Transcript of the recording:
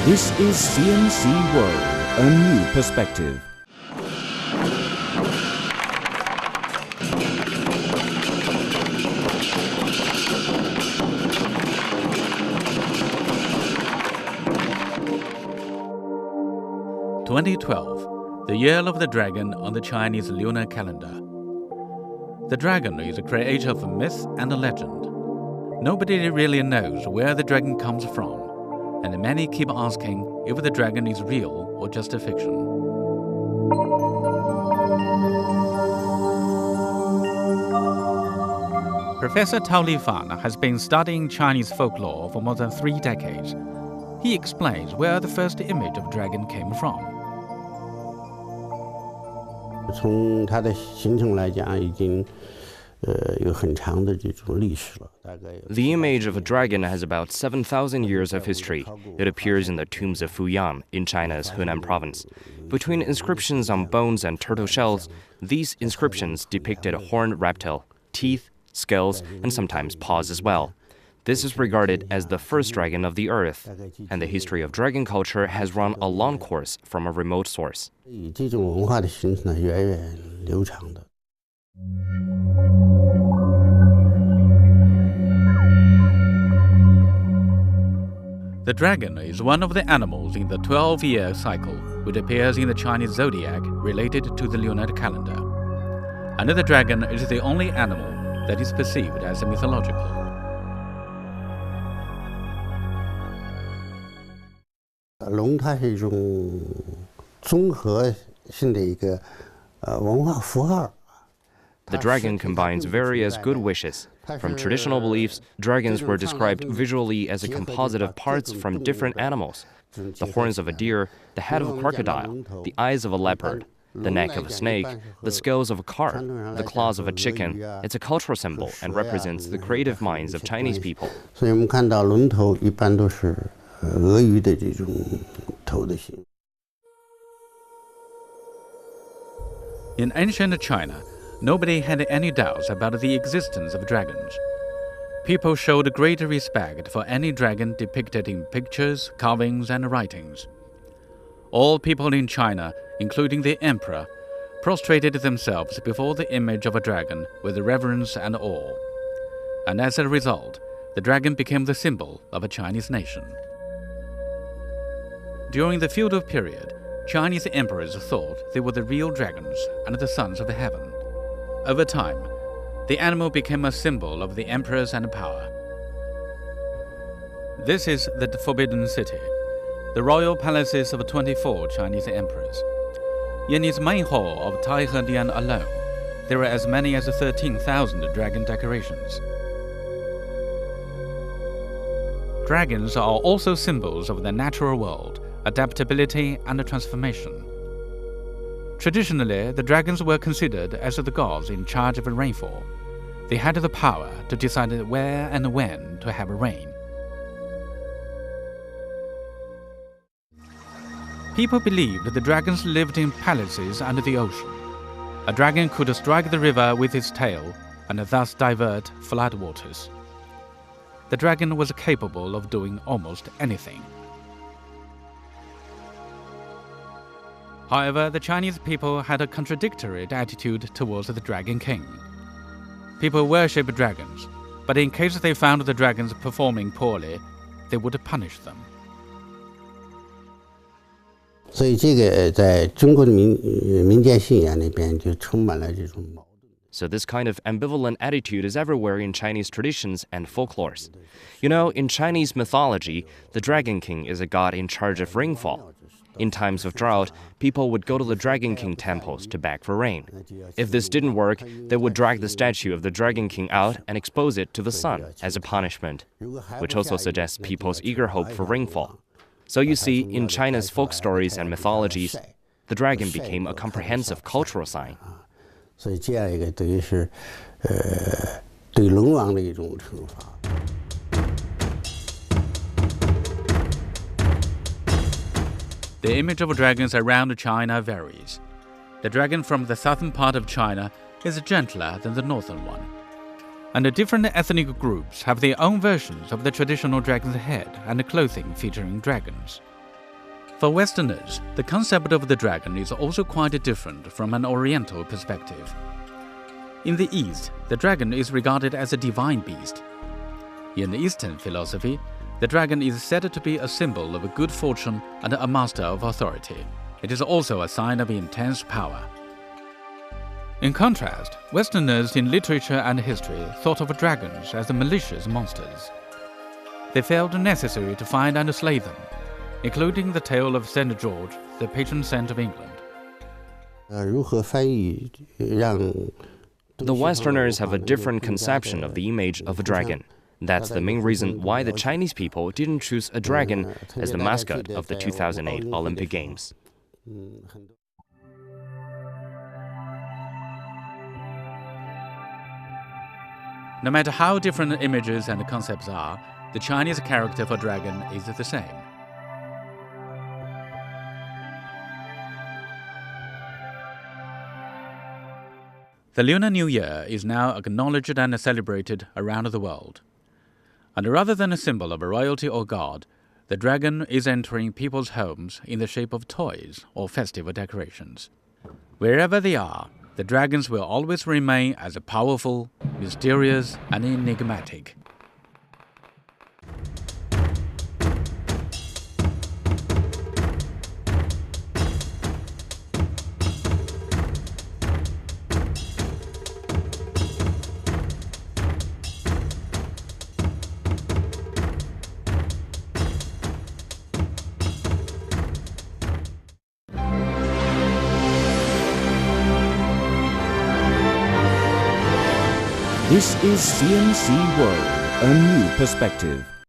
This is CNC World, a new perspective. (2012), the Year of the Dragon on the Chinese lunar calendar. The dragon is a creator of myth and legend. Nobody really knows where the dragon comes from, and many keep asking if the dragon is real or just a fiction. Professor Tao Li Fan has been studying Chinese folklore for more than 3 decades. He explains where the first image of dragon came from. 从它的形成来讲，已经有很长的这种历史了。 The image of a dragon has about 7,000 years of history. It appears in the tombs of Fuyang in China's Henan province. Between inscriptions on bones and turtle shells, these inscriptions depicted a horned reptile, teeth, scales, and sometimes paws as well. This is regarded as the first dragon of the earth, and the history of dragon culture has run a long course from a remote source. 这种文化的形成呢，源远流长的。 The dragon is one of the animals in the 12-year cycle, which appears in the Chinese zodiac related to the lunar calendar. And the dragon is the only animal that is perceived as mythological. 龙它是一种综合性的一个文化符号。 The dragon combines various good wishes. From traditional beliefs, dragons were described visually as a composite of parts from different animals. The horns of a deer, the head of a crocodile, the eyes of a leopard, the neck of a snake, the scales of a carp, the claws of a chicken. It's a cultural symbol and represents the creative minds of Chinese people. 所以我们看到龙头一般都是鳄鱼的这种头的形。 In ancient China, nobody had any doubts about the existence of dragons. People showed great respect for any dragon depicted in pictures, carvings, and writings. All people in China, including the emperor, prostrated themselves before the image of a dragon with reverence and awe. And as a result, the dragon became the symbol of a Chinese nation. During the feudal period, Chinese emperors thought they were the real dragons and the sons of heaven. Over time, the animal became a symbol of the emperors and power. This is the Forbidden City, the royal palaces of 24 Chinese emperors. In its main hall of Taihedian alone, there are as many as 13,000 dragon decorations. Dragons are also symbols of the natural world, adaptability and transformation. Traditionally, the dragons were considered as the gods in charge of rainfall. They had the power to decide where and when to have rain. People believed the dragons lived in palaces under the ocean. A dragon could strike the river with its tail and thus divert floodwaters. The dragon was capable of doing almost anything. However, the Chinese people had a contradictory attitude towards the Dragon King. People worship dragons, but in case they found the dragons performing poorly, they would punish them. 所以这个在中国的民间信仰里边就充满了这种矛盾。 So this kind of ambivalent attitude is everywhere in Chinese traditions and folklores. You know, in Chinese mythology, the Dragon King is a god in charge of rainfall. In times of drought, people would go to the Dragon King temples to beg for rain. If this didn't work, they would drag the statue of the Dragon King out and expose it to the sun as a punishment, which also suggests people's eager hope for rainfall. So you see, in China's folk stories and mythologies, the dragon became a comprehensive cultural sign. 所以这样一个等于是对龙王的一种惩罚。 The image of dragons around China varies. The dragon from the southern part of China is gentler than the northern one. And the different ethnic groups have their own versions of the traditional dragon's head and clothing featuring dragons. For Westerners, the concept of the dragon is also quite different from an Oriental perspective. In the East, the dragon is regarded as a divine beast. In Eastern philosophy, the dragon is said to be a symbol of good fortune and a master of authority. It is also a sign of intense power. In contrast, Westerners in literature and history thought of dragons as malicious monsters. They felt necessary to find and slay them, including the tale of St. George, the patron saint of England. 如何翻译让 The Westerners have a different conception of the image of a dragon. That's the main reason why the Chinese people didn't choose a dragon as the mascot of the 2008 Olympic Games. No matter how different images and concepts are, the Chinese character for dragon is the same. The Lunar New Year is now acknowledged and celebrated around the world. And rather than a symbol of royalty or god, the dragon is entering people's homes in the shape of toys or festival decorations. Wherever they are, the dragons will always remain as powerful, mysterious, and enigmatic. This is CNC World, a new perspective.